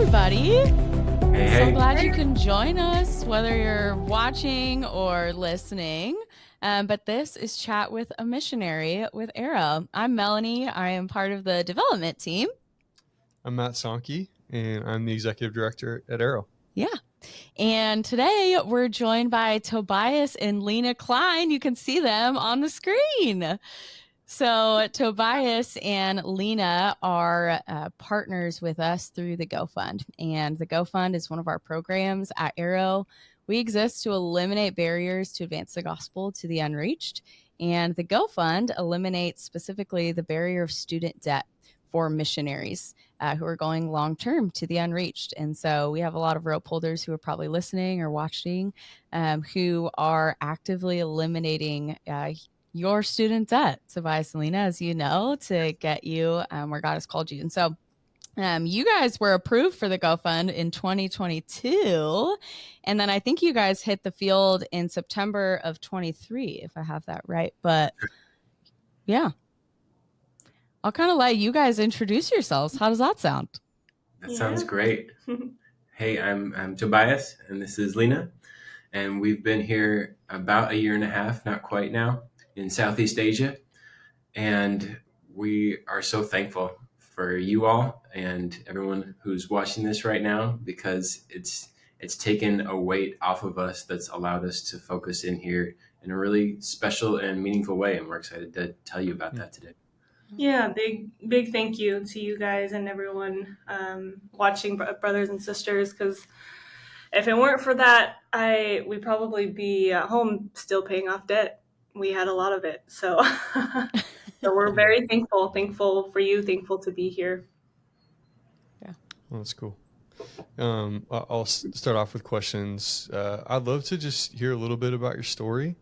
everybody. Hey. So glad you can join us, whether you're watching or listening. But this is Chat with a Missionary with AIRO. I'm Melanie. I am part of the development team. I'm Matt Sonke, and I'm the executive director at AIRO. Yeah. And today we're joined by Tobias and Lena Klein. You can see them on the screen. So Tobias and Lena are partners with us through the Go Fund. And the Go Fund is one of our programs at AIRO. We exist to eliminate barriers to advance the gospel to the unreached. And the Go Fund eliminates specifically the barrier of student debt for missionaries who are going long-term to the unreached. And so we have a lot of rope holders who are probably listening or watching who are actively eliminating your student debt, Tobias and Lena, as you know, to get you where God has called you. And so you guys were approved for the Go Fund in 2022. And then I think you guys hit the field in September of 23, if I have that right. But yeah, I'll kind of let you guys introduce yourselves. How does that sound? That sounds great. Hey, I'm Tobias, and this is Lena. And we've been here about a year and a half, not quite now, in Southeast Asia. And we are so thankful for you all and everyone who's watching this right now, because it's taken a weight off of us that's allowed us to focus in here in a really special and meaningful way. And we're excited to tell you about that today. Yeah, big thank you to you guys and everyone watching, brothers and sisters, because if it weren't for that, we'd probably be at home still paying off debt. We had a lot of it. So, so we're very thankful for you, thankful to be here. Yeah. Well, that's cool. I'll start off with questions. I'd love to just hear a little bit about your story,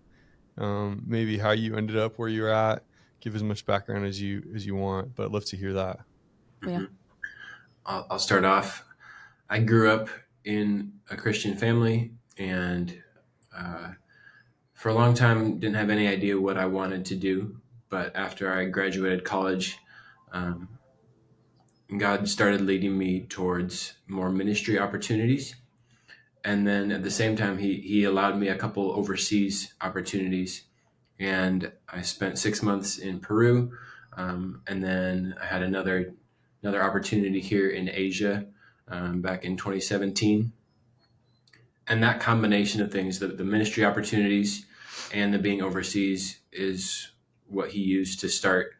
maybe how you ended up where you're at. Give as much background as you want, but I'd love to hear that. Yeah. I'll start off. I grew up in a Christian family, and for a long time didn't have any idea what I wanted to do. But after I graduated college, God started leading me towards more ministry opportunities. And then at the same time, he allowed me a couple overseas opportunities. And I spent 6 months in Peru. And then I had another opportunity here in Asia back in 2017. And that combination of things, the ministry opportunities and the being overseas, is what he used to start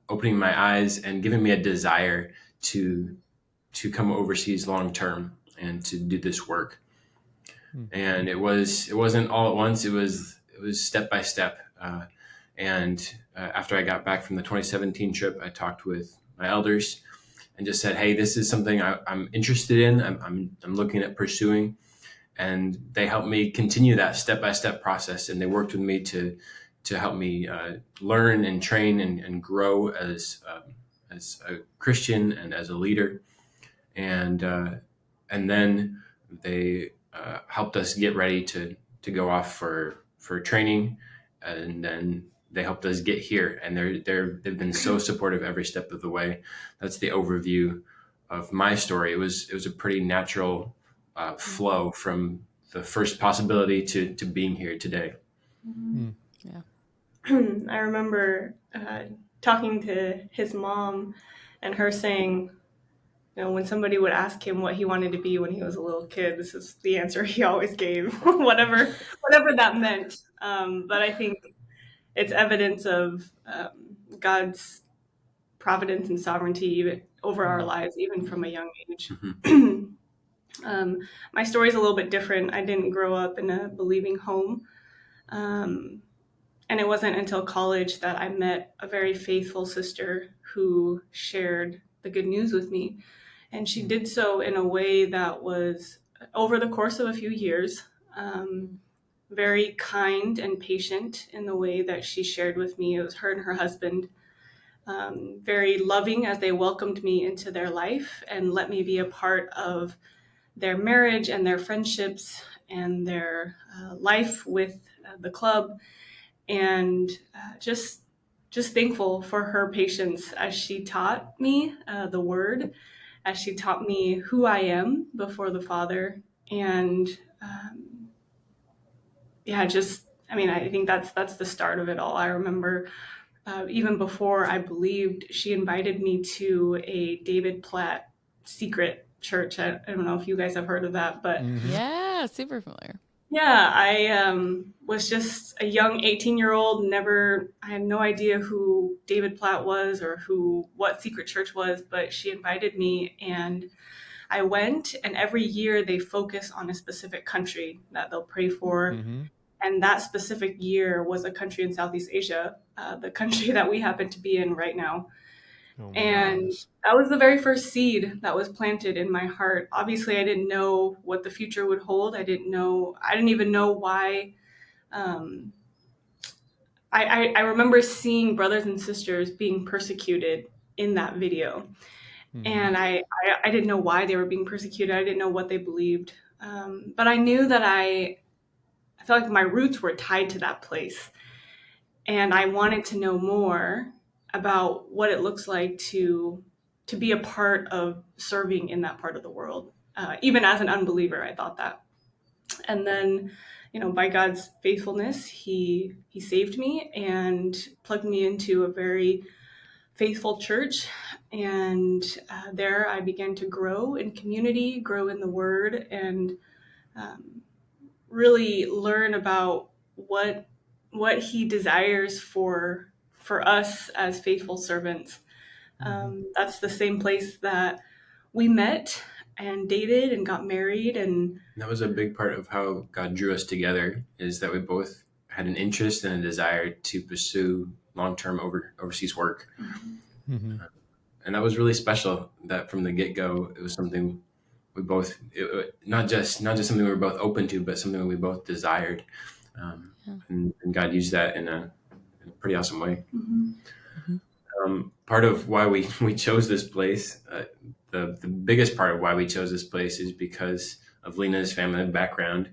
opening my eyes and giving me a desire to come overseas long term and to do this work. And it wasn't all at once. It was step by step. And after I got back from the 2017 trip, I talked with my elders and just said, "Hey, this is something I'm interested in. I'm looking at pursuing." And they helped me continue that step by step process. And they worked with me to help me learn and train and grow as a Christian and as a leader. And then they helped us get ready to go off for training, and then they helped us get here, and they've been so supportive every step of the way. That's the overview of my story. It was a pretty natural flow from the first possibility to being here today. Yeah. I remember talking to his mom and her saying, when somebody would ask him what he wanted to be when he was a little kid, this is the answer he always gave, whatever that meant. But I think it's evidence of God's providence and sovereignty even over our lives, even from a young age. My story is a little bit different. I didn't grow up in a believing home. And it wasn't until college that I met a very faithful sister who shared the good news with me. And she did so in a way that was, over the course of a few years, very kind and patient in the way that she shared with me. It was her and her husband, very loving as they welcomed me into their life and let me be a part of their marriage and their friendships and their life with the club. And just thankful for her patience as she taught me the word, as she taught me who I am before the Father. And I think that's the start of it all. I remember even before I believed, she invited me to a David Platt secret church. I don't know if you guys have heard of that, but Yeah, super familiar. yeah, I was just a young 18-year-old. I had no idea who David Platt was or what secret church was, but she invited me and I went, and every year they focus on a specific country that they'll pray for. Mm-hmm. And that specific year was a country in Southeast Asia, the country that we happen to be in right now. Oh my And goodness. that was the very first seed that was planted in my heart. Obviously, I didn't know what the future would hold. I didn't even know why. Um, I remember seeing brothers and sisters being persecuted in that video. Mm-hmm. And I didn't know why they were being persecuted. I didn't know what they believed. But I knew that I felt like my roots were tied to that place. And I wanted to know more about what it looks like to be a part of serving in that part of the world. Even as an unbeliever, I thought that. And then, by God's faithfulness, he saved me and plugged me into a very faithful church. And there I began to grow in community, grow in the Word, and really learn about what He desires for us as faithful servants. That's the same place that we met and dated and got married. And that was a big part of how God drew us together, is that we both had an interest and a desire to pursue long-term overseas work. Mm-hmm. And that was really special, that from the get-go, it was something we both, not just something we were both open to, but something we both desired. And God used that in a pretty awesome way. Part of why we chose this place, the biggest part of why we chose this place, is because of Lena's family background.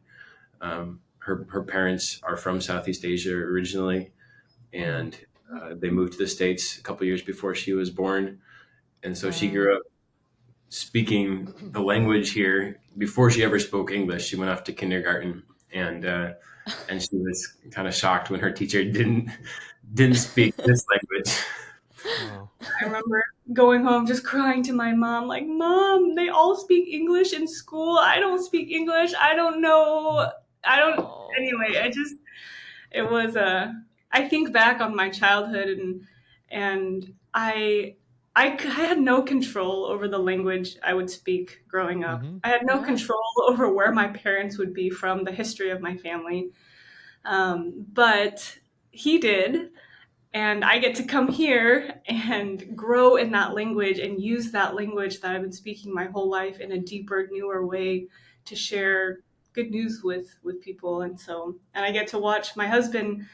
Her parents are from Southeast Asia originally, and they moved to the States a couple years before she was born. And so she grew up speaking the language here before she ever spoke English. She went off to kindergarten, and she was kind of shocked when her teacher didn't speak this language. Wow. I remember going home just crying to my mom, like, "Mom, they all speak English in school. I don't speak English. I don't know. I don't." Anyway, it was I think back on my childhood, and I had no control over the language I would speak growing up. I had no control over where my parents would be from, the history of my family. But he did. And I get to come here and grow in that language and use that language that I've been speaking my whole life in a deeper, newer way to share good news with people. And I get to watch my husband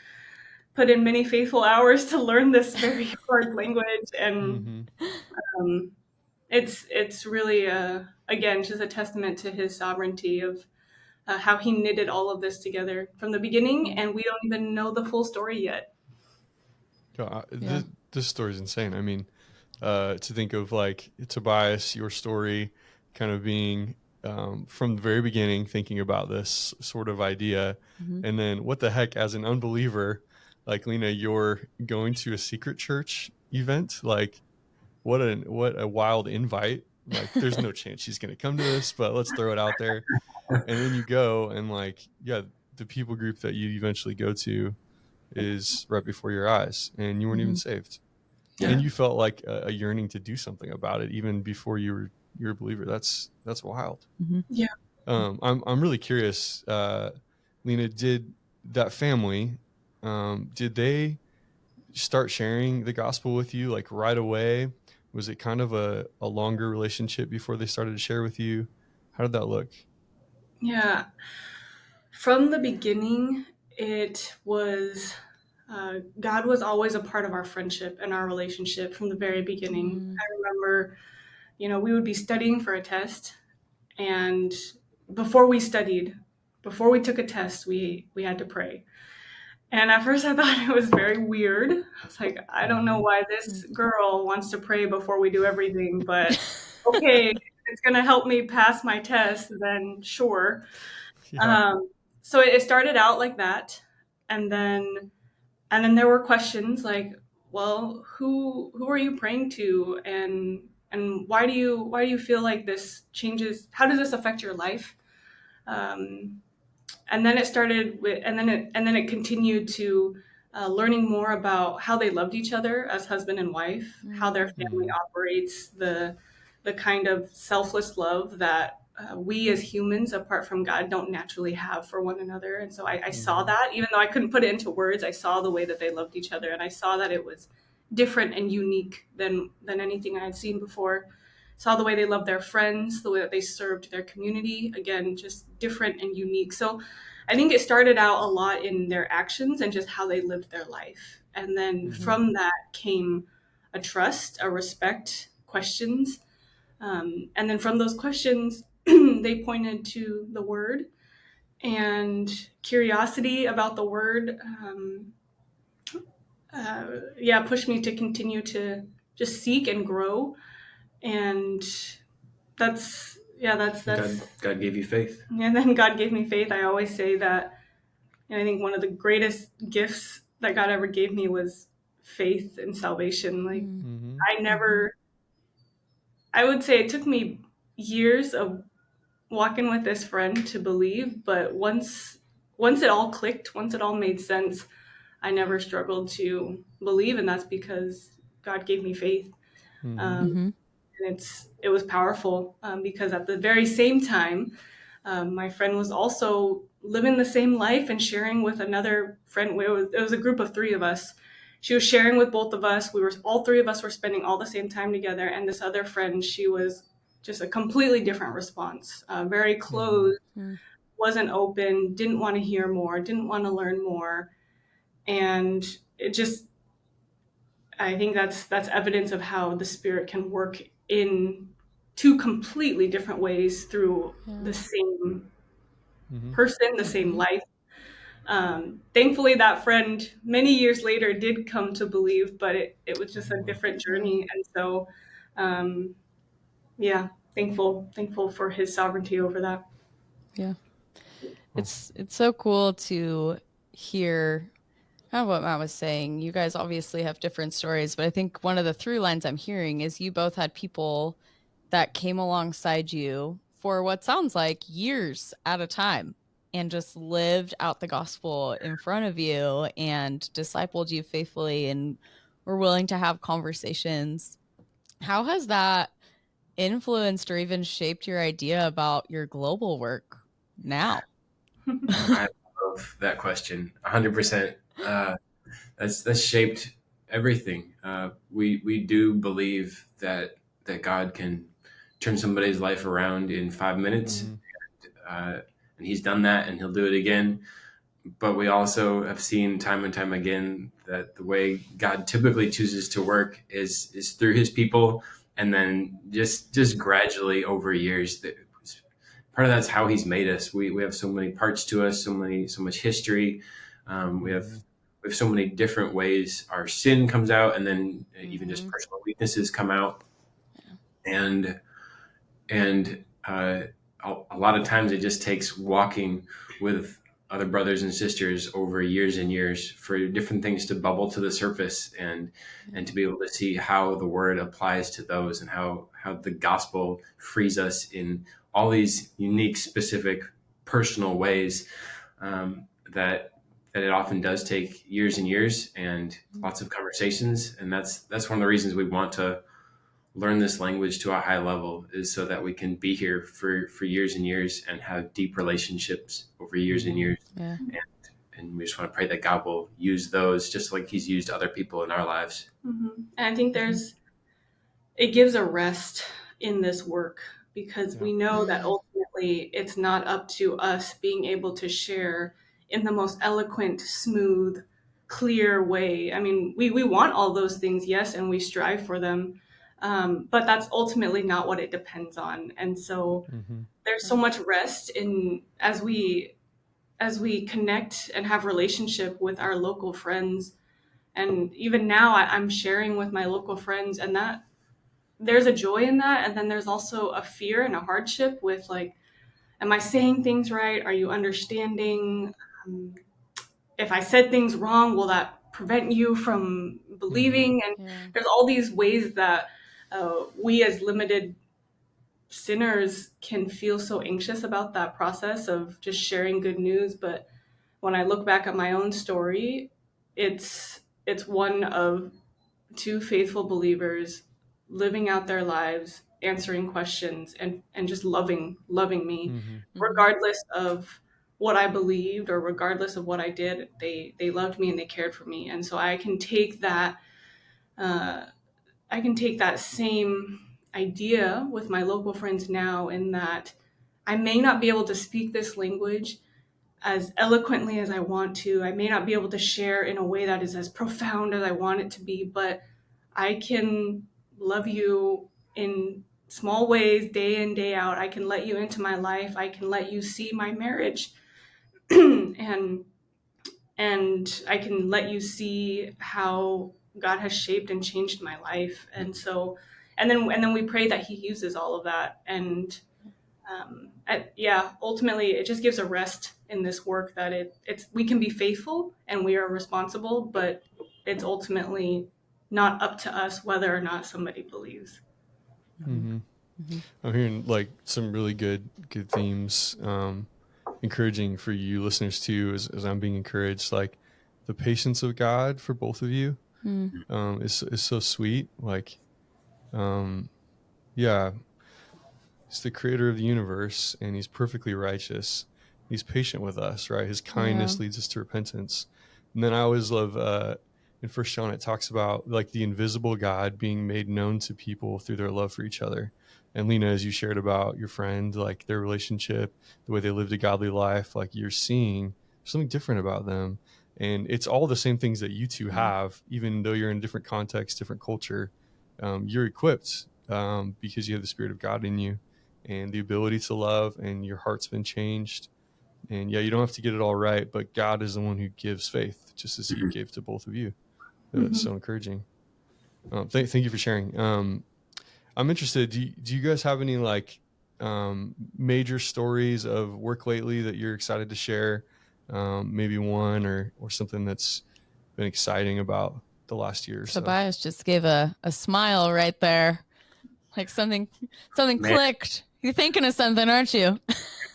put in many faithful hours to learn this very hard language. And it's really, again, just a testament to his sovereignty of how he knitted all of this together from the beginning. And we don't even know the full story yet. This story is insane. I mean, to think of like Tobias, your story kind of being from the very beginning, thinking about this sort of idea. And then what the heck, as an unbeliever, like Lena, you're going to a secret church event. Like what a wild invite. Like there's no chance she's going to come to this, but let's throw it out there. And then you go and the people group that you eventually go to is right before your eyes, and you weren't even saved. And you felt like a yearning to do something about it even before you're a believer. That's wild. Yeah. I'm really curious, Lena, did that family, did they start sharing the gospel with you like right away? Was it kind of a longer relationship before they started to share with you? How did that look? Yeah. From the beginning, it was God was always a part of our friendship and our relationship from the very beginning. I remember, we would be studying for a test, and before we took a test, we had to pray. And at first I thought it was very weird. I was like, I don't know why this girl wants to pray before we do everything, but okay, it's going to help me pass my test, then sure. Yeah. So it started out like that. And then there were questions like, well, who are you praying to? And why do you feel like this changes? How does this affect your life? Um, and then it started with, and then it continued to learning more about how they loved each other as husband and wife, how their family Mm. operates, the kind of selfless love that we as humans, apart from God, don't naturally have for one another. And so I saw that, even though I couldn't put it into words, I saw the way that they loved each other, and I saw that it was different and unique than anything I had seen before. Saw the way they loved their friends, the way that they served their community, again, just different and unique. So I think it started out a lot in their actions and just how they lived their life. And then from that came a trust, a respect, questions. And then from those questions, they pointed to the word and curiosity about the word. Yeah, pushed me to continue to just seek and grow. And that's God gave you faith. and then God gave me faith. I always say that, and I think one of the greatest gifts that God ever gave me was faith and salvation. Like, Mm-hmm. I never, I would say it took me years of walking with this friend to believe, but once it all clicked, once it all made sense, I never struggled to believe, and that's because God gave me faith. Mm-hmm. Um, and it was powerful, because at the very same time, my friend was also living the same life and sharing with another friend. It was a group of three of us. She was sharing with both of us. All three of us were spending all the same time together. And this other friend, she was just a completely different response. Very Mm-hmm. closed, wasn't open, didn't want to hear more, didn't want to learn more. And it just, I think that's evidence of how the Spirit can work in two completely different ways through the same Mm-hmm. person, the same life. Thankfully, that friend many years later did come to believe, but it was just a different journey. And so, um, yeah, thankful for His sovereignty over that. Yeah. It's so cool to hear kind of what Matt was saying. You guys obviously have different stories, but I think one of the through lines I'm hearing is you both had people that came alongside you for what sounds like years at a time and just lived out the gospel in front of you and discipled you faithfully and were willing to have conversations. How has that influenced or even shaped your idea about your global work now? I love that question. 100%. That's shaped everything. We do believe that God can turn somebody's life around in 5 minutes, and He's done that, and He'll do it again. But we also have seen time and time again that the way God typically chooses to work is through His people, and then just gradually over years. Part of that's how He's made us. We have so many parts to us, so much history. We have so many different ways our sin comes out, and then even just personal weaknesses come out, and a lot of times it just takes walking with other brothers and sisters over years and years for different things to bubble to the surface, and to be able to see how the word applies to those, and how the gospel frees us in all these unique, specific, personal ways, that it often does take years and years and lots of conversations. And that's one of the reasons we want to learn this language to a high level, is so that we can be here for years and years and have deep relationships over years and years. Yeah. And we just want to pray that God will use those just like He's used other people in our lives. And I think it gives a rest in this work, because we know that ultimately it's not up to us being able to share in the most eloquent, smooth, clear way. I mean, we want all those things, yes, and we strive for them, but that's ultimately not what it depends on. And so there's so much rest in as we connect and have relationship with our local friends. And even now I'm sharing with my local friends, and there's a joy in that, and then there's also a fear and a hardship with like, am I saying things right? Are you understanding? Um, if I said things wrong, will that prevent you from believing? And Yeah. there's all these ways that we as limited sinners can feel so anxious about that process of just sharing good news. But when I look back at my own story, it's one of two faithful believers living out their lives, answering questions, and just loving me, Mm-hmm. regardless of what I believed or regardless of what I did. They loved me and they cared for me, and so uh, I can take that same idea with my local friends now, in that I may not be able to speak this language as eloquently as I want to. I may not be able to share in a way that is as profound as I want it to be, but I can love you in small ways day in, day out. I can let you into my life. I can let you see my marriage. and and I can let you see how God has shaped and changed my life. And so and then we pray that he uses all of that. And yeah, ultimately it just gives a rest in this work that it's we can be faithful and we are responsible, but it's ultimately not up to us whether or not somebody believes. Mm-hmm. Mm-hmm. I'm hearing like some really good themes, encouraging for you listeners too, as I'm being encouraged. Like the patience of God for both of you is so sweet. Like, yeah, he's the creator of the universe and he's perfectly righteous. He's patient with us, right? His Yeah. kindness leads us to repentance. And then I always love in First John it talks about like the invisible God being made known to people through their love for each other. And Lena, as you shared about your friend, like their relationship, the way they lived a godly life, like you're seeing something different about them. And it's all the same things that you two have, even though you're in a different context, different culture. You're equipped because you have the Spirit of God in you and the ability to love, and your heart's been changed. And yeah, you don't have to get it all right, but God is the one who gives faith, just as he gave to both of you. That's Mm-hmm. so encouraging. Thank you for sharing. I'm interested. Do you guys have any like major stories of work lately that you're excited to share? Maybe one or something that's been exciting about the last year or so. Tobias just gave a smile right there. Like something Man, clicked. You're thinking of something, aren't you?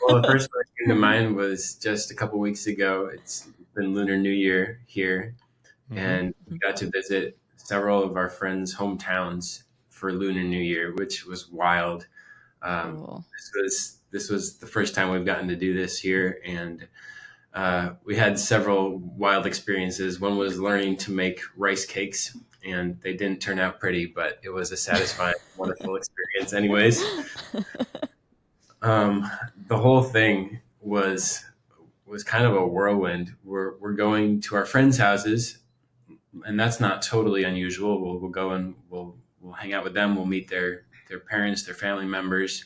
well, the first one that came to mind was just a couple weeks ago. It's been Lunar New Year here, Mm-hmm. and we got to visit several of our friends' hometowns for Lunar New Year, which was wild. Cool. This was the first time we've gotten to do this here, and we had several wild experiences. One was learning to make rice cakes, and they didn't turn out pretty, but it was a satisfying, wonderful experience, anyways. Um, the whole thing was kind of a whirlwind. We're going to our friends' houses, and that's not totally unusual. We'll go and we'll hang out with them. We'll meet their parents, their family members.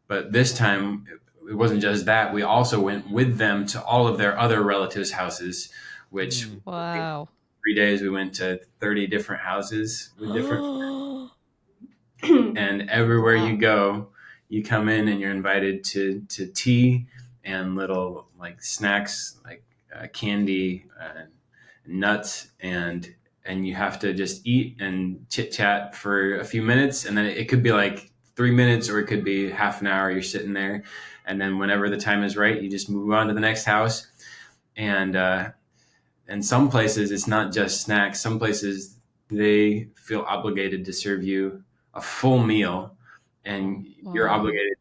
But this time, it wasn't just that. We also went with them to all of their other relatives' houses, which Mm. in Wow. 3 days we went to 30 different houses with different, and everywhere you go, you come in and you're invited to tea and little like snacks like candy and nuts, and you have to just eat and chit chat for a few minutes, and then it could be like 3 minutes or it could be half an hour. You're sitting there, and then whenever the time is right, you just move on to the next house. And some places it's not just snacks. Some places they feel obligated to serve you a full meal, and you're Wow. obligated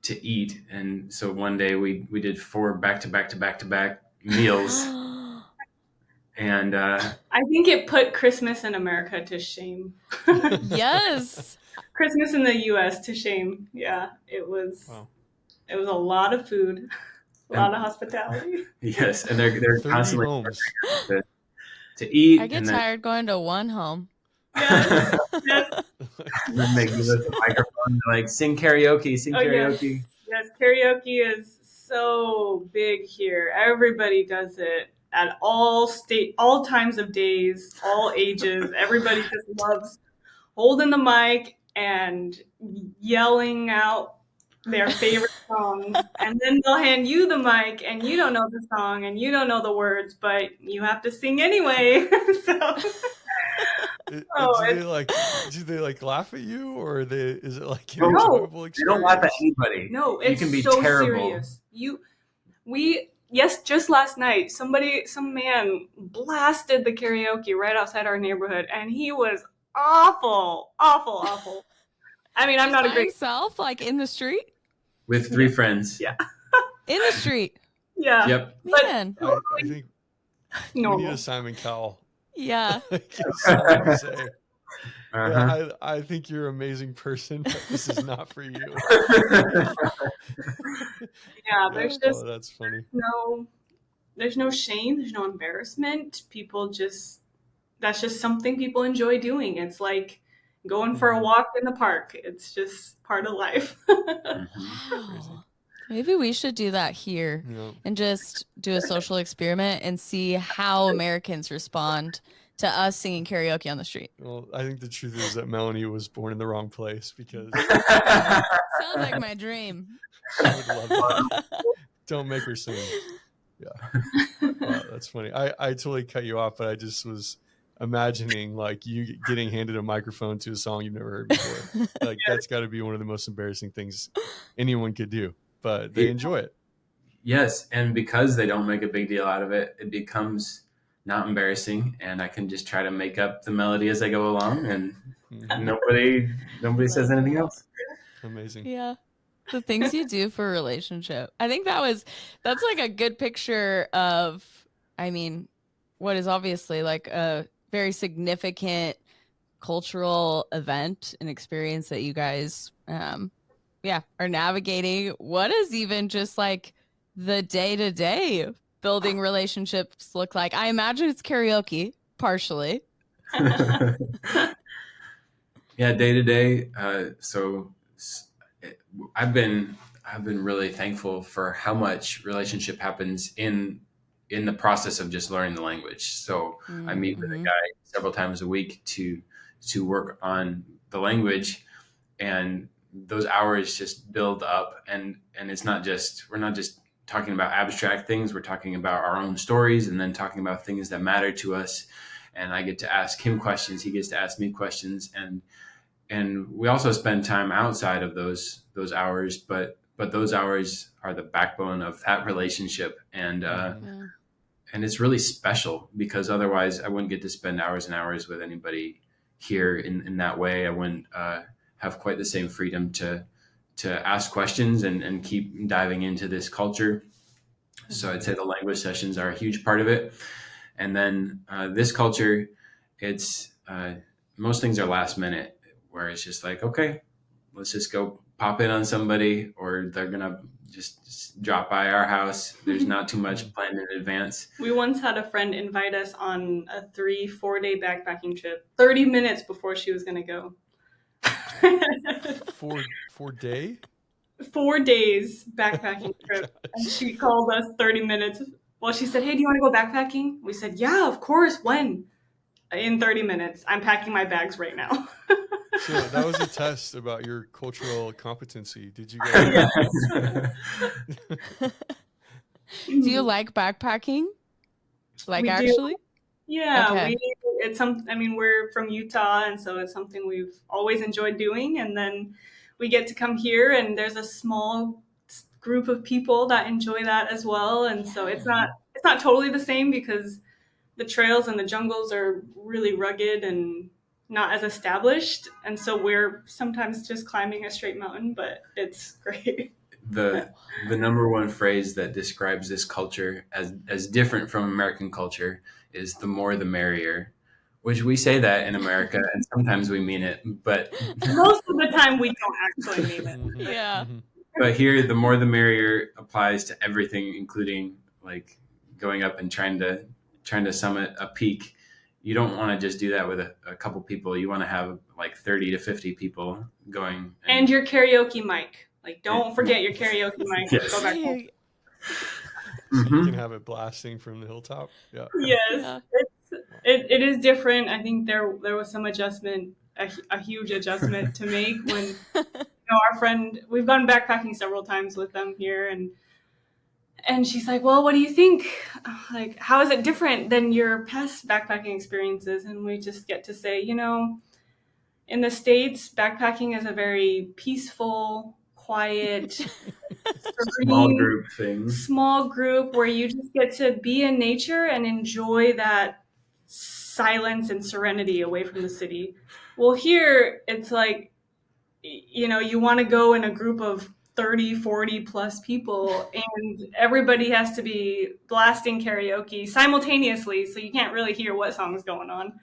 to eat. And so one day we did 4 back to back to back to back meals, and I think it put Christmas in America to shame. Yes. Christmas in the US to shame. Yeah, Wow. it was a lot of food, a lot and of hospitality. yes, and they're 30 constantly homes. to I eat, get and then tired going to one home. Yes. Yes. and then they give us a microphone, like sing karaoke, sing Oh yes. karaoke. Yes, karaoke is so big here. Everybody does it at all times of days, all ages. Everybody just loves holding the mic and yelling out their favorite song, and then they'll hand you the mic and you don't know the song and you don't know the words, but you have to sing anyway. So Do they like laugh at you, or is it like an No, enjoyable they don't laugh at experience? anybody. no, You it's can be so terrible. serious. Yes, just last night, some man blasted the karaoke right outside our neighborhood, and he was awful, awful, awful. I mean, I'm Just not a by great, himself, like in the street? With 3 friends. yeah, In the street. yeah, Yep. but Man. I think we need normal. a Simon Cowell. Yeah. Something to say. Uh-huh. Yeah, I think you're an amazing person, but this is not for you. Yeah, there's just that's funny. there's no shame, there's no embarrassment. That's just something people enjoy doing. It's like going for a walk in the park. It's just part of life. Wow. Maybe we should do that here and just do a social experiment and see how Americans respond to us singing karaoke on the street. Well, I think the truth is that Melanie was born in the wrong place, because Sounds like my dream. she would love that. Don't make her sing. Yeah. Wow, that's funny. I totally cut you off, but I just was imagining like you getting handed a microphone to a song you've never heard before. Like that's got to be one of the most embarrassing things anyone could do, but they enjoy it. Yes, and because they don't make a big deal out of it, it becomes not embarrassing, and I can just try to make up the melody as I go along, and nobody says anything else. Amazing. Yeah. The things you do for a relationship. I think that's like a good picture of, I mean, what is obviously like a very significant cultural event and experience that you guys are navigating. What is even just like the day-to-day building relationships look like? I imagine it's karaoke, partially. Yeah, day to day. So I've been really thankful for how much relationship happens in the process of just learning the language. So I meet with a guy several times a week to work on the language, and those hours just build up, and it's not just, we're not just talking about abstract things, we're talking about our own stories, and then talking about things that matter to us. And I get to ask him questions, he gets to ask me questions, and we also spend time outside of those hours, but those hours are the backbone of that relationship. And and it's really special, because otherwise I wouldn't get to spend hours and hours with anybody here in that way. I wouldn't have quite the same freedom to ask questions and keep diving into this culture. So I'd say the language sessions are a huge part of it. And then this culture, it's most things are last minute, where it's just like, okay, let's just go pop in on somebody, or they're gonna just drop by our house. There's not too much planned in advance. We once had a friend invite us on a 3-4 day backpacking trip 30 minutes before she was gonna go. 4 day? 4 days backpacking trip. And she called us 30 minutes. Well, she said, hey, do you want to go backpacking? We said, yeah, of course. When? In 30 minutes. I'm packing my bags right now. So that was a test about your cultural competency. Did you guys? Do you like backpacking? Like, We do. actually? Yeah, Okay. we're from Utah, and so it's something we've always enjoyed doing. And then we get to come here, and there's a small group of people that enjoy that as well. And so it's not totally the same, because the trails and the jungles are really rugged and not as established. And so we're sometimes just climbing a straight mountain, but it's great. The number one phrase that describes this culture as different from American culture is the more the merrier, which we say that in America, and sometimes we mean it, but Most of the time we don't actually mean it. Yeah. but here the more the merrier applies to everything, including like going up and trying to summit a peak. You don't want to just do that with a couple people. You want to have like 30 to 50 people going. And your karaoke mic. Like, don't forget your karaoke mic. Yes. Go back home. So you can have it blasting from the hilltop. Yeah. Yes. Yeah. It is different. I think there was some adjustment a huge adjustment to make when our friend, we've gone backpacking several times with them here, and she's like, well, what do you think? Like, how is it different than your past backpacking experiences? And we just get to say, in the States, backpacking is a very peaceful, quiet, Small serene, group thing. small group where you just get to be in nature and enjoy that silence and serenity away from the city. Well, here it's like, you want to go in a group of 30, 40 plus people, and everybody has to be blasting karaoke simultaneously, so you can't really hear what song's going on.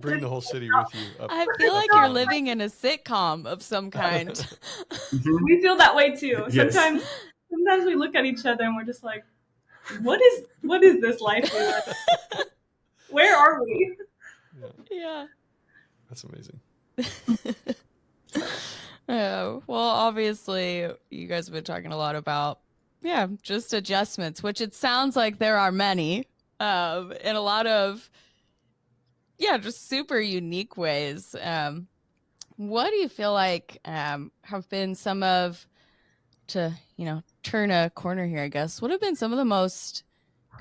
Bring the whole city with you. I feel like you're living in a sitcom of some kind. Mhm. We feel that way too. Yes. Sometimes we look at each other and we're just like, what is this life we live? Where are we? Yeah. That's amazing. Yeah. Well, obviously, you guys have been talking a lot about, just adjustments, which it sounds like there are many, in a lot of, just super unique ways. What do you feel like have been some of, to, turn a corner here, I guess, what have been some of the most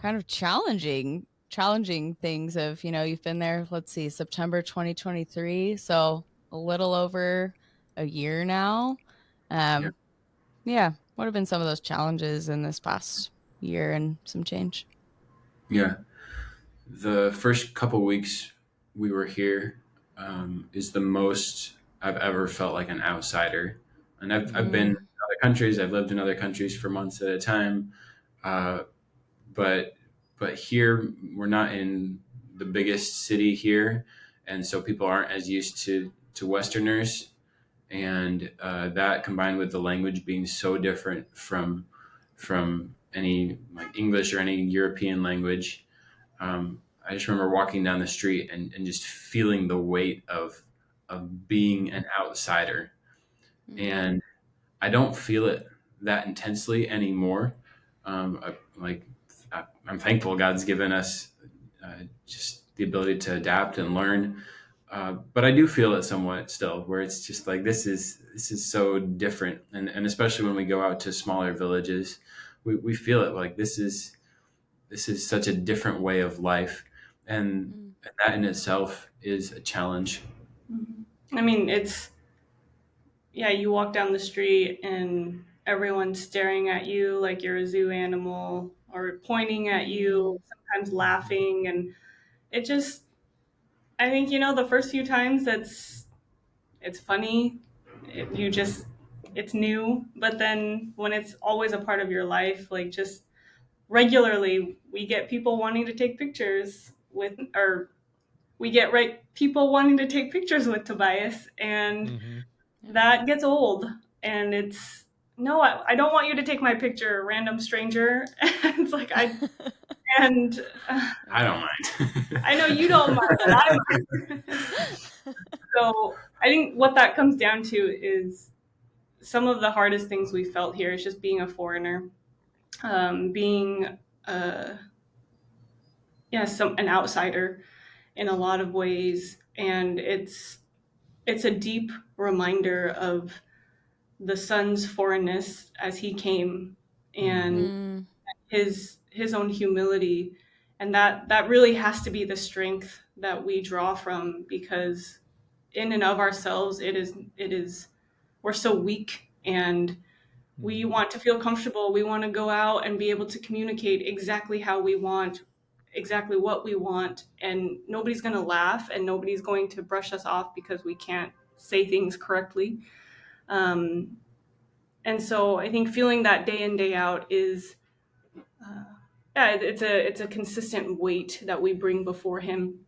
kind of challenging things of, you've been there, let's see, September 2023, so a little over a year now. What have been some of those challenges in this past year and some change? Yeah. The first couple weeks we were here is the most I've ever felt like an outsider. And I've been in other countries. I've lived in other countries for months at a time. Uh, but here we're not in the biggest city here, and so people aren't as used to Westerners, and that combined with the language being so different from any like English or any European language. I just remember walking down the street and just feeling the weight of being an outsider, and I don't feel it that intensely anymore. I'm thankful God's given us just the ability to adapt and learn, but I do feel it somewhat still, where it's just like this is so different, and especially when we go out to smaller villages, we feel it like this is such a different way of life, and that in itself is a challenge. I mean, you walk down the street and everyone's staring at you like you're a zoo animal or pointing at you, sometimes laughing. And it just, I think, the first few times it's funny. It's new. But then when it's always a part of your life, like just regularly, we get people wanting to take pictures people wanting to take pictures with Tobias. And that gets old, and it's no, I don't want you to take my picture, random stranger. It's like and I don't mind. I know you don't mind, but I mind. So I think what that comes down to is some of the hardest things we felt here is just being a foreigner, being an outsider in a lot of ways, and it's a deep reminder of the son's foreignness as he came, and his own humility, and that really has to be the strength that we draw from, because in and of ourselves it is we're so weak, and we want to feel comfortable. We want to go out and be able to communicate exactly how we want, exactly what we want, and nobody's going to laugh and nobody's going to brush us off because we can't say things correctly. And so I think feeling that day in, day out is, it's a consistent weight that we bring before him.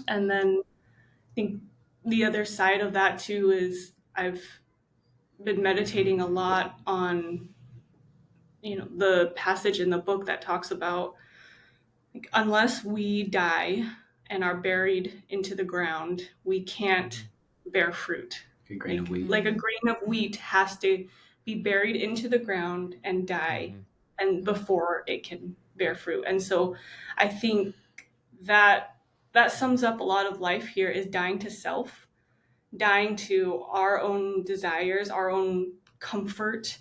And then I think the other side of that too is I've been meditating a lot on, the passage in the book that talks about, like, unless we die and are buried into the ground, we can't bear fruit. A grain of wheat. Like a grain of wheat has to be buried into the ground and die, and before it can bear fruit. And so I think that that sums up a lot of life here, is dying to self, dying to our own desires, our own comfort,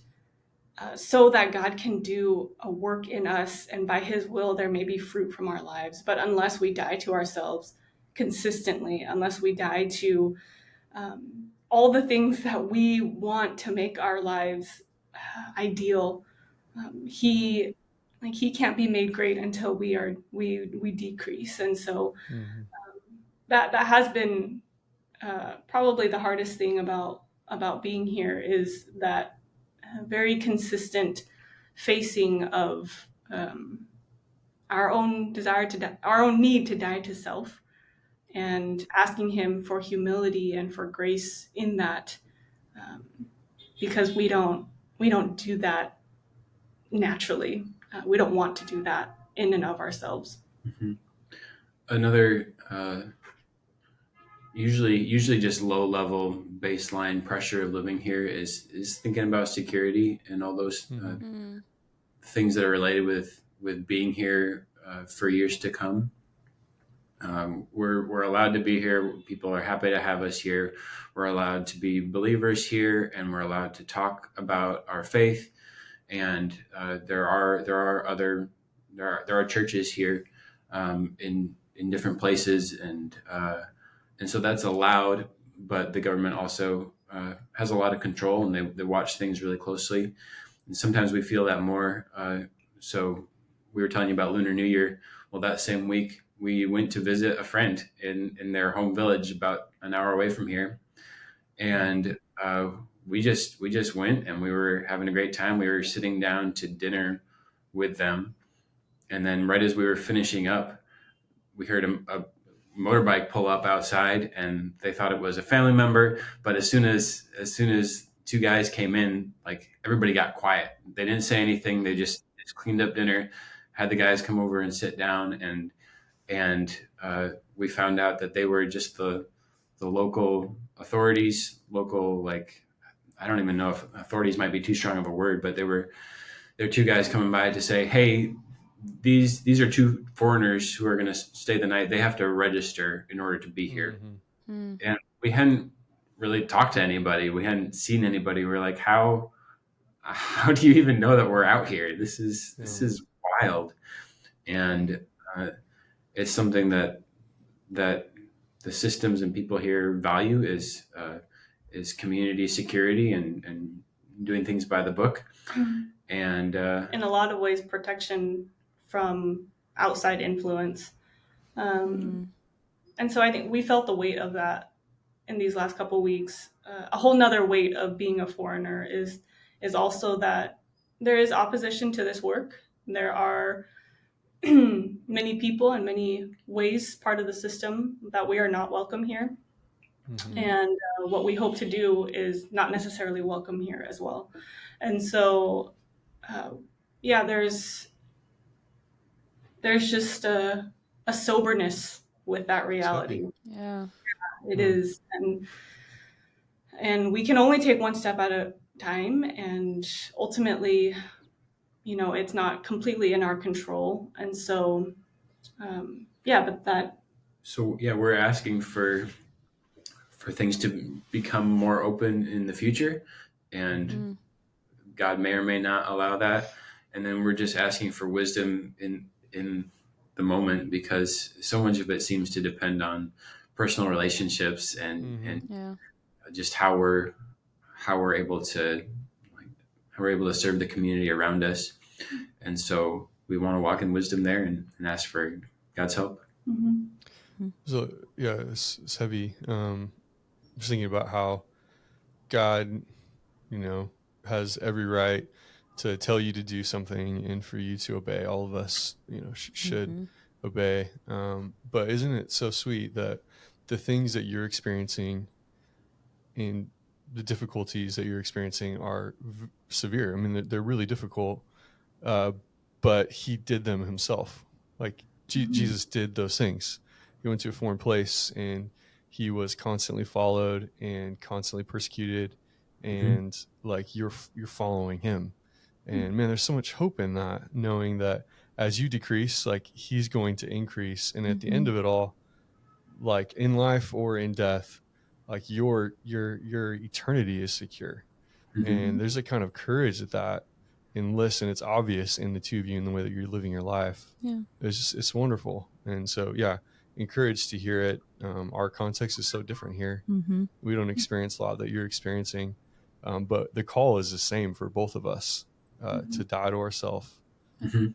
so that God can do a work in us, and by his will there may be fruit from our lives. But unless we die to ourselves consistently, unless we die to all the things that we want to make our lives ideal, he can't be made great until we decrease. And so that has been probably the hardest thing about being here, is that very consistent facing of our own desire to die, our own need to die to self, and asking him for humility and for grace in that, because we don't do that naturally. We don't want to do that in and of ourselves. Mm-hmm. Another usually just low level baseline pressure of living here is thinking about security and all those things that are related with being here for years to come. We're allowed to be here. People are happy to have us here. We're allowed to be believers here, and we're allowed to talk about our faith. And there are churches here in different places, and so that's allowed. But the government also has a lot of control, and they watch things really closely. And sometimes we feel that more. So we were telling you about Lunar New Year. Well, that same week, we went to visit a friend in their home village about an hour away from here. And we just went, and we were having a great time. We were sitting down to dinner with them. And then right as we were finishing up, we heard a motorbike pull up outside, and they thought it was a family member. But as soon as two guys came in, like, everybody got quiet. They didn't say anything. They just cleaned up dinner, had the guys come over and sit down, and we found out that they were just the local authorities, like, I don't even know if authorities might be too strong of a word, but they're two guys coming by to say, hey, these are two foreigners who are going to stay the night. They have to register in order to be here. Mm-hmm. And we hadn't really talked to anybody. We hadn't seen anybody. We're like, how do you even know that we're out here? This is wild. And it's something that the systems and people here value is community security and doing things by the book. And in a lot of ways, protection from outside influence. And so I think we felt the weight of that in these last couple of weeks. A whole nother weight of being a foreigner is also that there is opposition to this work. There are many people in many ways part of the system that we are not welcome here. Mm-hmm. And what we hope to do is not necessarily welcome here as well. And so, there's just a soberness with that reality. Yeah, it is. And we can only take one step at a time. And ultimately, it's not completely in our control. And so, we're asking for things to become more open in the future, and God may or may not allow that. And then we're just asking for wisdom in the moment, because so much of it seems to depend on personal relationships and just how we're able to serve the community around us. And so we want to walk in wisdom there and ask for God's help. Mm-hmm. So it's heavy. Just thinking about how God, has every right to tell you to do something and for you to obey. All of us, should obey. But isn't it so sweet that the things that you're experiencing and the difficulties that you're experiencing are severe? I mean, they're really difficult, but he did them himself. Like Jesus did those things. He went to a foreign place, and he was constantly followed and constantly persecuted, and like you're following him. And man, there's so much hope in that, knowing that as you decrease, like he's going to increase. And at the end of it all, like in life or in death, like your eternity is secure. Mhm. And there's a kind of courage that enlists, and it's obvious in the two of you in the way that you're living your life. Yeah. It's wonderful. And so, yeah, encouraged to hear it. Our context is so different here. Mm-hmm. We don't experience a lot that you're experiencing, but the call is the same for both of us, to die to ourselves. Mhm.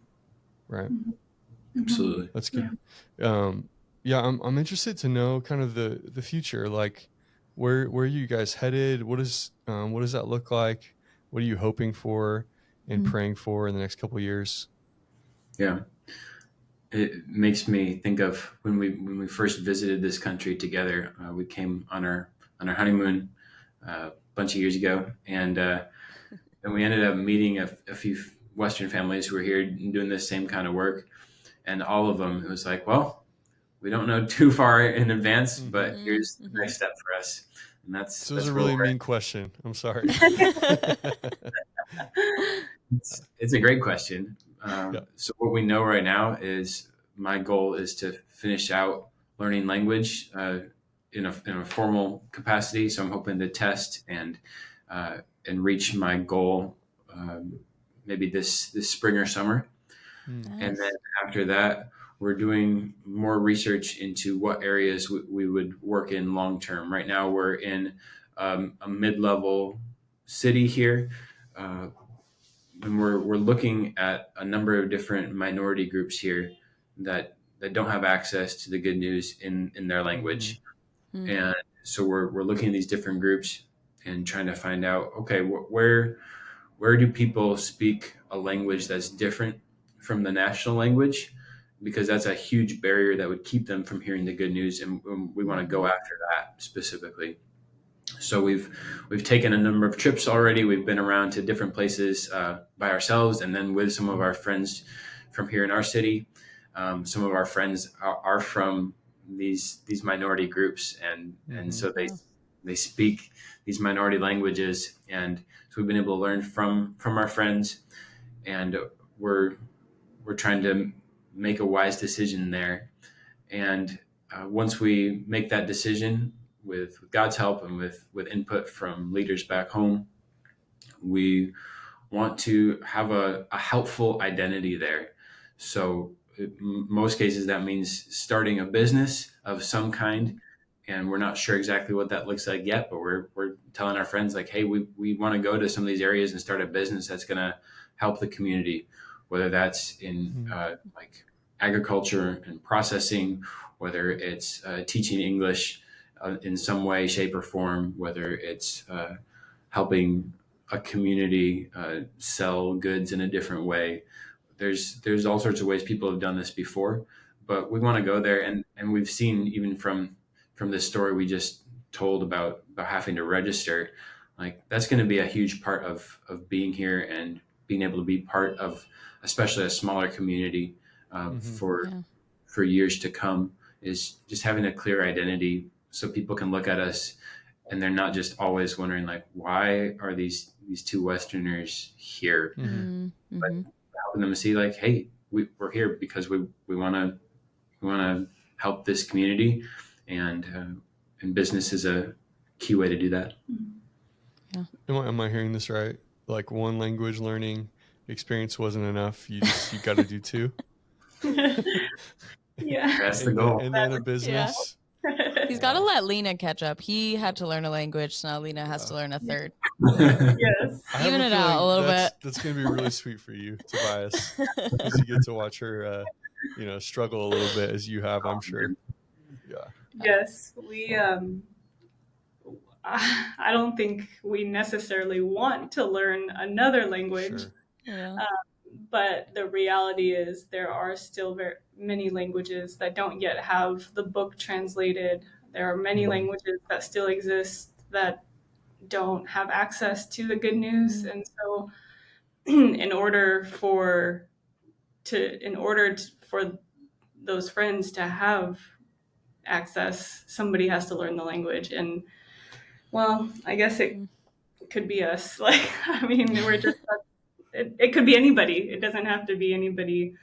Right. Absolutely. That's good. Yeah, I'm interested to know kind of the future. Like, where are you guys headed? What does that look like? What are you hoping for and praying for in the next couple of years? Yeah. It makes me think of when we first visited this country together. We came on our honeymoon a bunch of years ago, and we ended up meeting a few Western families who were here doing this same kind of work, and all of them, it was like, well, we don't know too far in advance, but here's the next step for us, and So it was a where really we're mean question. I'm sorry. It's a great question. Yeah. So what we know right now is my goal is to finish out learning language in a formal capacity. So I'm hoping to test and reach my goal maybe this spring or summer. And then after that, we're doing more research into what areas we would work in long term. Right now, we're in a mid-level city here. And we're looking at a number of different minority groups here that don't have access to the good news in their language. And so we're looking at these different groups and trying to find out, okay, where do people speak a language that's different from the national language? Because that's a huge barrier that would keep them from hearing the good news, and we want to go after that specifically. So we've taken a number of trips already. We've been around to different places by ourselves, and then with some of our friends from here in our city. Some of our friends are from these minority groups, and so they speak these minority languages, and so we've been able to learn from our friends, and we're trying to make a wise decision there. And once we make that decision with God's help and with input from leaders back home, we want to have a helpful identity there. So in most cases, that means starting a business of some kind. And we're not sure exactly what that looks like yet, but we're telling our friends like, hey, we want to go to some of these areas and start a business that's going to help the community, whether that's in like agriculture and processing, whether it's teaching English in some way, shape, or form, whether it's helping a community sell goods in a different way. There's all sorts of ways people have done this before, but we want to go there, and we've seen even from this story we just told about having to register, like that's going to be a huge part of being here and being able to be part of especially a smaller community for years to come, is just having a clear identity so people can look at us and they're not just always wondering like, why are these two Westerners here? But helping them see like, hey, we're here because we want to help this community, and business is a key way to do that. Yeah. Am I hearing this right? Like one language learning experience wasn't enough. You got to do two. Yeah. That's the goal. And then a business. He's got to let Lena catch up. He had to learn a language, so now Lena has to learn a third. Yes. Even it out a little bit. That's going to be really sweet for you, Tobias, because you get to watch her, struggle a little bit as you have, I'm sure. Yeah. Yes, we. I don't think we necessarily want to learn another language. Sure. Yeah. But the reality is there are still very many languages that don't yet have the book translated. There are many languages that still exist that don't have access to the good news. And so in order for those friends to have access, somebody has to learn the language. And well, I guess it could be us. Like, I mean, we're just it could be anybody. It doesn't have to be anybody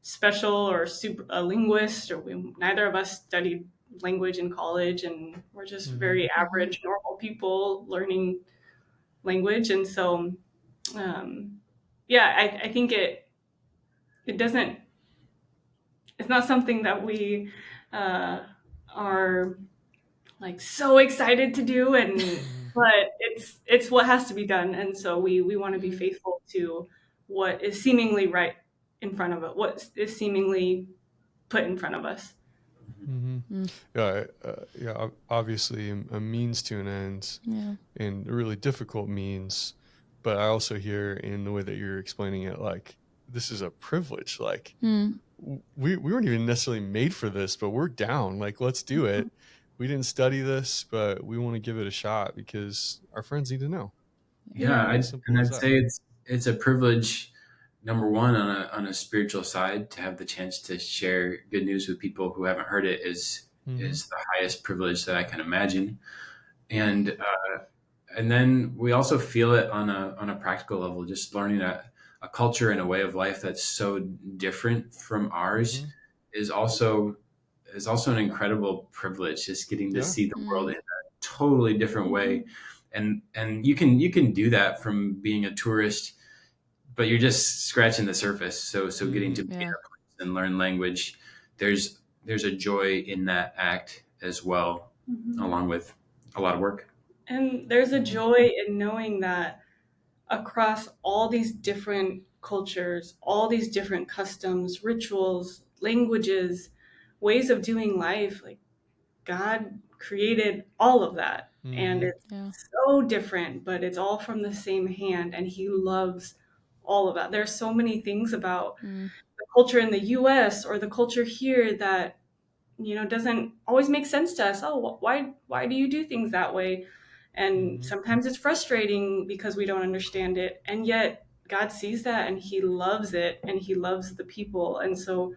special or super a linguist, or neither of us studied language in college, and we're just very average, normal people learning language. And so, I think it doesn't, it's not something that we are like so excited to do, but it's what has to be done. And so we want to be faithful to what is seemingly right in front of it, what is seemingly put in front of us. Yeah, obviously a means to an end, and a really difficult means. But I also hear in the way that you're explaining it, like, this is a privilege. Like, we weren't even necessarily made for this, but we're down. Like, let's do it. We didn't study this, but we want to give it a shot because our friends need to know. I'd say it's a privilege, number one, on a spiritual side. To have the chance to share good news with people who haven't heard it is the highest privilege that I can imagine. And then we also feel it on a practical level, just learning a culture and a way of life that's so different from ours is also an incredible privilege. Just getting to see the world in a totally different way, and you can do that from being a tourist, but you're just scratching the surface. So getting to be in a place and learn language, there's a joy in that act as well, along with a lot of work. And there's a joy in knowing that across all these different cultures, all these different customs, rituals, languages, ways of doing life, like God created all of that. And it's so different, but it's all from the same hand, and he loves all of that. There's so many things about the culture in the US or the culture here that doesn't always make sense to us. Oh, why do you do things that way? And sometimes it's frustrating because we don't understand it. And yet God sees that and he loves it, and he loves the people. And so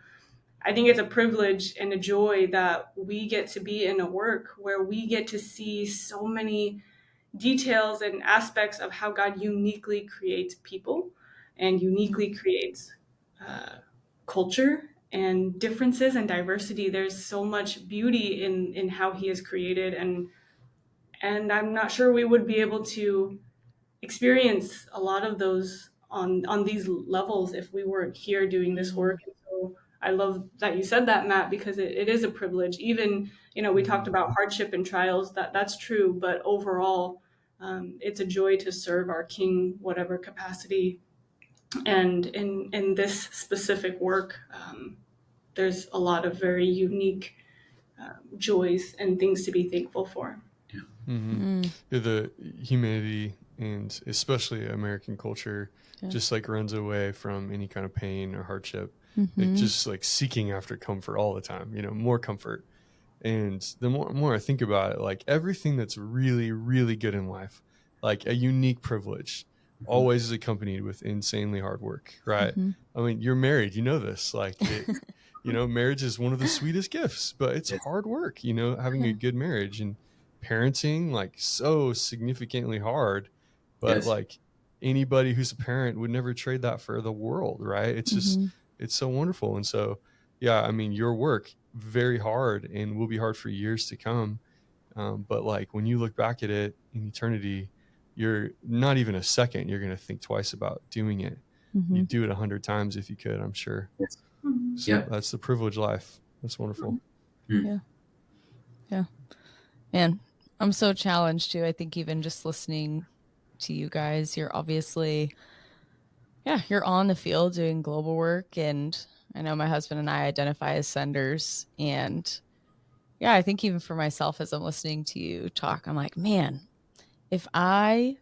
I think it's a privilege and a joy that we get to be in a work where we get to see so many details and aspects of how God uniquely creates people and uniquely creates culture and differences and diversity. There's so much beauty in how he is created, and I'm not sure we would be able to experience a lot of those on these levels if we weren't here doing this work. And so I love that you said that, Matt, because it is a privilege. Even we talked about hardship and trials, that's true, but overall it's a joy to serve our King, whatever capacity. And in this specific work, there's a lot of very unique joys and things to be thankful for. The humanity, and especially American culture, just like runs away from any kind of pain or hardship. Like, just like seeking after comfort all the time, more comfort. And the more I think about it, like, everything that's really, really good in life, like a unique privilege, always is accompanied with insanely hard work, right? I mean, you're married, this, like, marriage is one of the sweetest gifts, but it's hard work, having a good marriage, and parenting, like, so significantly hard, but like, anybody who's a parent would never trade that for the world, right? It's just, it's so wonderful. And so, I mean, your work, very hard, and will be hard for years to come. But like, when you look back at it in eternity, you're not even a second, you're going to think twice about doing it. You'd do it 100 times if you could, I'm sure. So that's the privileged life. That's wonderful. Yeah. Man, I'm so challenged too. I think even just listening to you guys, you're obviously, you're on the field doing global work. And I know my husband and I identify as senders. And I think even for myself, as I'm listening to you talk, I'm like, man, if I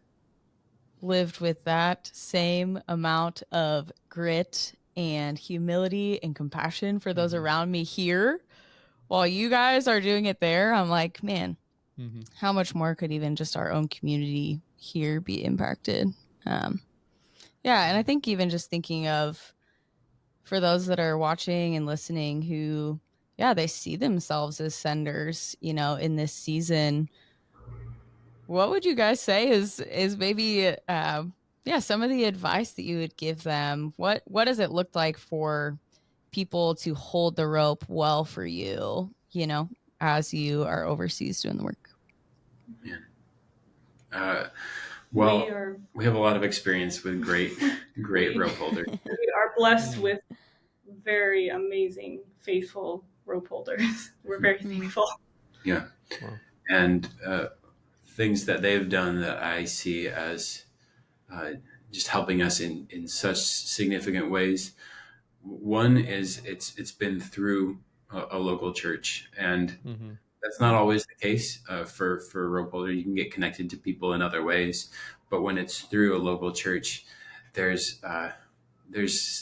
lived with that same amount of grit and humility and compassion for those around me here, while you guys are doing it there, I'm like, man, how much more could even just our own community here be impacted? And I think even just thinking of, for those that are watching and listening who, they see themselves as senders, in this season, what would you guys say is maybe, some of the advice that you would give them? What does it look like for people to hold the rope well for you, as you are overseas doing the work? Well, we have a lot of experience with great rope holders. We are blessed with very amazing, faithful rope holders. We're very thankful. Yeah. Wow. And things that they've done that I see as just helping us in such significant ways. One is it's been through a local church, and that's not always the case for a rope holder. You can get connected to people in other ways, but when it's through a local church, there's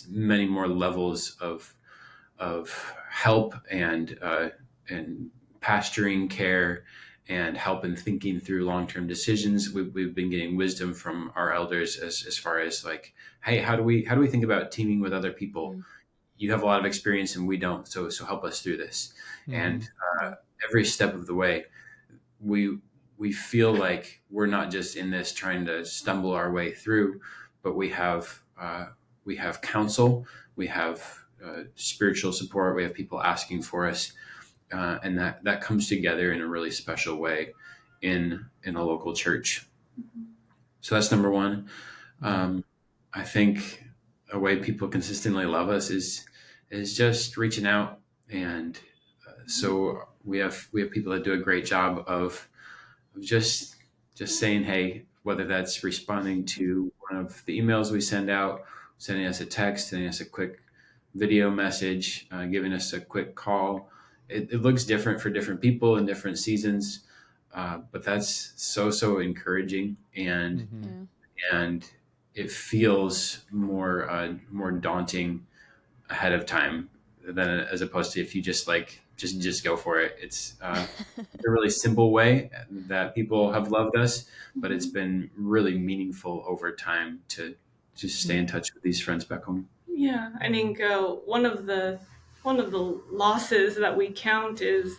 many more levels of help and pastoring care and help in thinking through long-term decisions. We've been getting wisdom from our elders as far as like, hey, how do we think about teaming with other people? You have a lot of experience and we don't, so help us through this. And every step of the way, we feel like we're not just in this trying to stumble our way through, but we have counsel, we have spiritual support, we have people asking for us, and that comes together in a really special way in a local church. So that's number one. I think a way people consistently love us is just reaching out, and so we have people that do a great job of just saying, hey, whether that's responding to one of the emails we send out, sending us a text, sending us a quick video message, giving us a quick call. It looks different for different people in different seasons, but that's so encouraging, and it feels more daunting ahead of time than as opposed to if you just go for it. It's a really simple way that people have loved us, but it's been really meaningful over time to just stay in touch with these friends back home. Yeah, I think one of the losses that we count is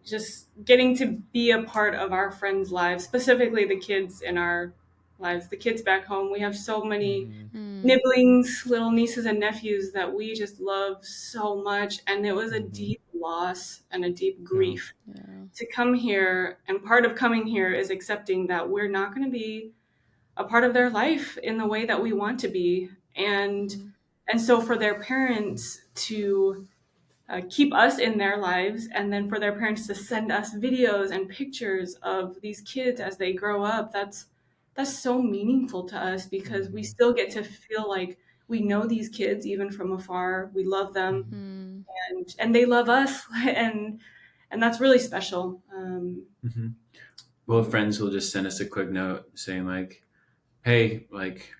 just getting to be a part of our friends' lives, specifically the kids in our lives, the kids back home. We have so many nibblings, little nieces and nephews that we just love so much, and it was a deep loss and a deep grief to come here. And part of coming here is accepting that we're not going to be a part of their life in the way that we want to be, and so for their parents to keep us in their lives, and then for their parents to send us videos and pictures of these kids as they grow up, that's so meaningful to us, because we still get to feel like we know these kids even from afar. We love them, and they love us, and that's really special. Well, friends will just send us a quick note saying like, hey, like,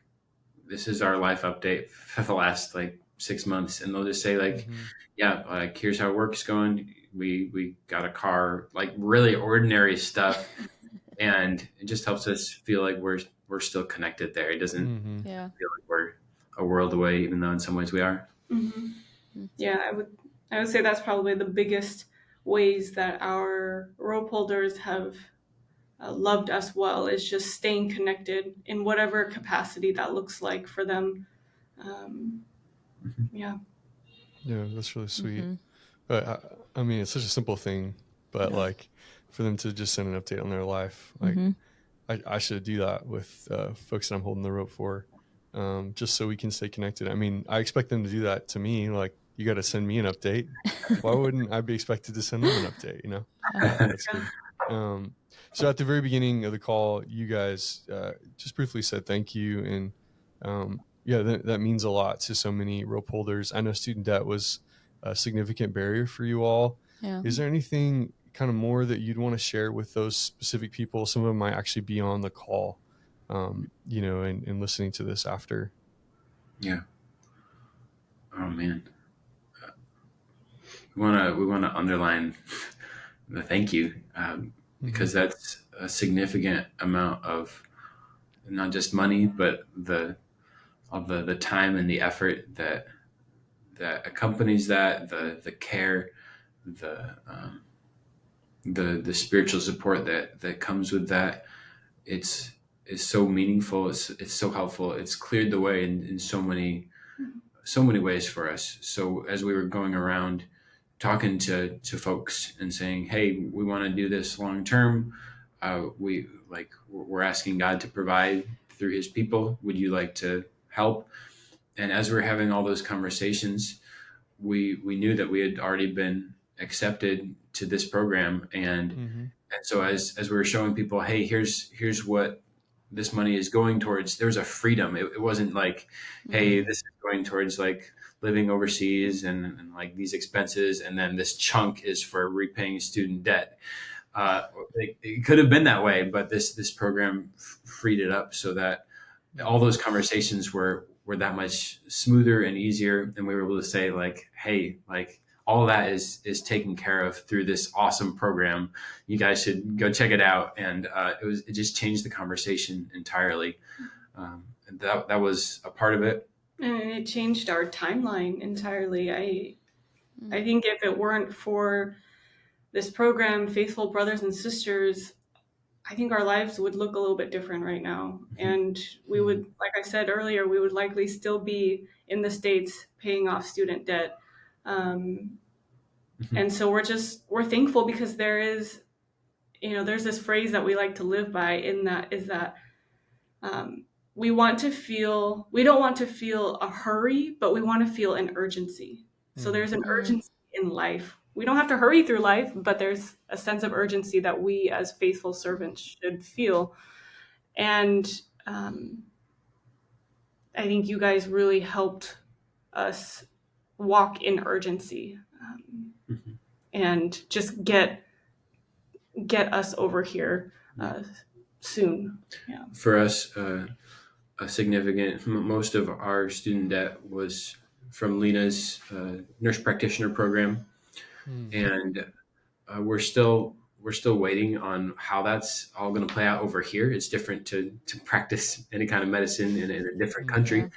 this is our life update for the last 6 months, and they'll just say like, yeah, like, here's how work's going. We got a car, like really ordinary stuff, and it just helps us feel like we're still connected there. It doesn't feel like we're a world away, even though in some ways we are. Yeah, I would say that's probably the biggest ways that our rope holders have loved us well, is just staying connected in whatever capacity that looks like for them. Yeah, that's really sweet. But I mean, it's such a simple thing, but like for them to just send an update on their life, like I should do that with folks that I'm holding the rope for, just so we can stay connected. I mean, I expect them to do that to me. Like, you got to send me an update. Why wouldn't I be expected to send them an update? You know, that's good. So at the very beginning of the call, you guys just briefly said thank you, and that means a lot to so many rope holders. I know student debt was a significant barrier for you all. Is there anything kind of more that you'd want to share with those specific people? Some of them might actually be on the call, and listening to this after. Yeah. Oh man. We want to underline the thank you, because that's a significant amount of not just money, but the time and the effort that accompanies that, the care, the spiritual support that comes with that. It's so meaningful. It's so helpful. It's cleared the way in so many ways for us. So as we were going around talking to folks and saying, hey, we want to do this long term. We're asking God to provide through his people. Would you like to help? And as we're having all those conversations, we knew that we had already been accepted to this program. And so as we were showing people, hey, here's what this money is going towards, there was a freedom. It wasn't like, hey, this is going towards like living overseas and like these expenses, and then this chunk is for repaying student debt. It could have been that way, but this program freed it up so that all those conversations were that much smoother and easier, and we were able to say like, hey, like all of that is taken care of through this awesome program. You guys should go check it out. And it just changed the conversation entirely. And that was a part of it. And it changed our timeline entirely. I think if it weren't for this program, Faithful Brothers and Sisters, I think our lives would look a little bit different right now. And we would, like I said earlier, we would likely still be in the States paying off student debt. And so we're thankful, because there's this phrase that we like to live by, in that is that we don't want to feel a hurry, but we want to feel an urgency. So there's an urgency in life. We don't have to hurry through life, but there's a sense of urgency that we as faithful servants should feel. And I think you guys really helped us walk in urgency, and just get us over here soon. Yeah. For us, a significant, most of our student debt was from Lena's nurse practitioner program. And we're still waiting on how that's all going to play out over here. It's different to practice any kind of medicine in a different country.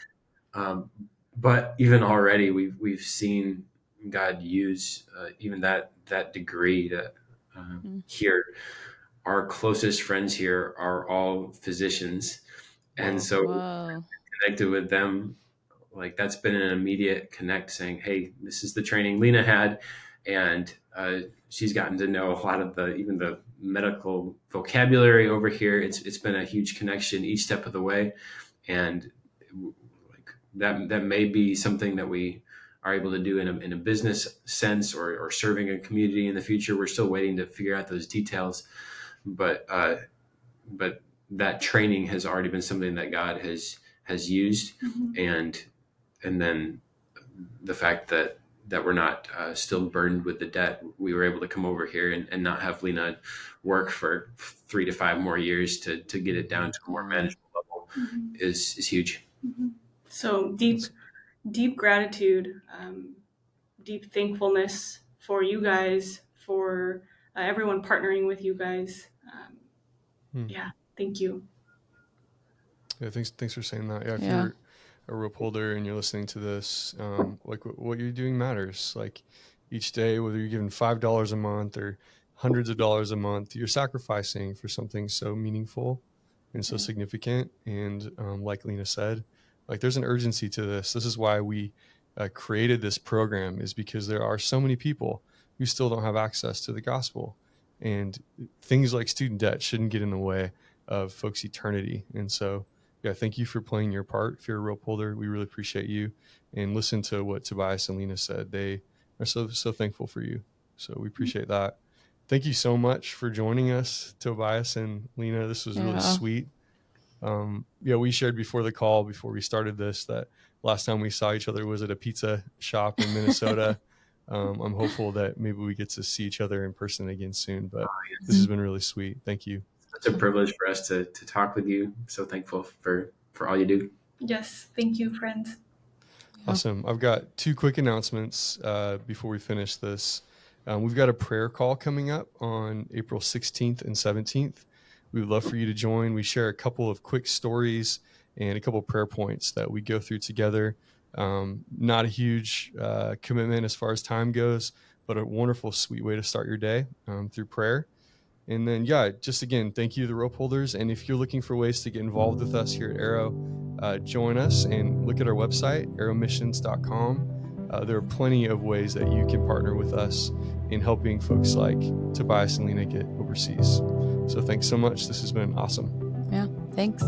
But even already we've seen God use even that degree that here. Our closest friends here are all physicians. And so connected with them, like that's been an immediate connect, saying, hey, this is the training Lena had. And she's gotten to know a lot of even the medical vocabulary over here. It's been a huge connection each step of the way. And like that may be something that we are able to do in a business sense, or serving a community in the future. We're still waiting to figure out those details. But that training has already been something that God has used. And then the fact that we're not still burdened with the debt, we were able to come over here and not have Lena work for 3 to 5 more years to get it down to a more manageable level is huge. So deep gratitude, deep thankfulness for you guys, for everyone partnering with you guys. Yeah, thank you. Yeah, thanks for saying that. Yeah, if you're a rope holder and you're listening to this, like what you're doing matters. Like each day, whether you're giving $5 a month or hundreds of dollars a month, you're sacrificing for something so meaningful and so significant. And like Lena said, like there's an urgency to this. This is why we created this program, is because there are so many people who still don't have access to the gospel. And things like student debt shouldn't get in the way of folks' eternity. And so, yeah, thank you for playing your part. If you're a rope holder, we really appreciate you. And listen to what Tobias and Lena said. They are so thankful for you. So we appreciate that. Thank you so much for joining us, Tobias and Lena. This was really sweet. We shared before the call, before we started this, that last time we saw each other was at a pizza shop in Minnesota. I'm hopeful that maybe we get to see each other in person again soon, but this has been really sweet. Thank you. It's a privilege for us to talk with you. I'm so thankful for all you do. Yes. Thank you, friends. Awesome. I've got 2 quick announcements before we finish this. We've got a prayer call coming up on April 16th and 17th. We would love for you to join. We share a couple of quick stories and a couple of prayer points that we go through together. Not a huge commitment as far as time goes, but a wonderful, sweet way to start your day through prayer. And then, just again, thank you to the rope holders. And if you're looking for ways to get involved with us here at AIRO, join us and look at our website, aeromissions.com. there are plenty of ways that you can partner with us in helping folks like Tobias and Lena get overseas. So thanks so much. This has been awesome. Yeah, thanks.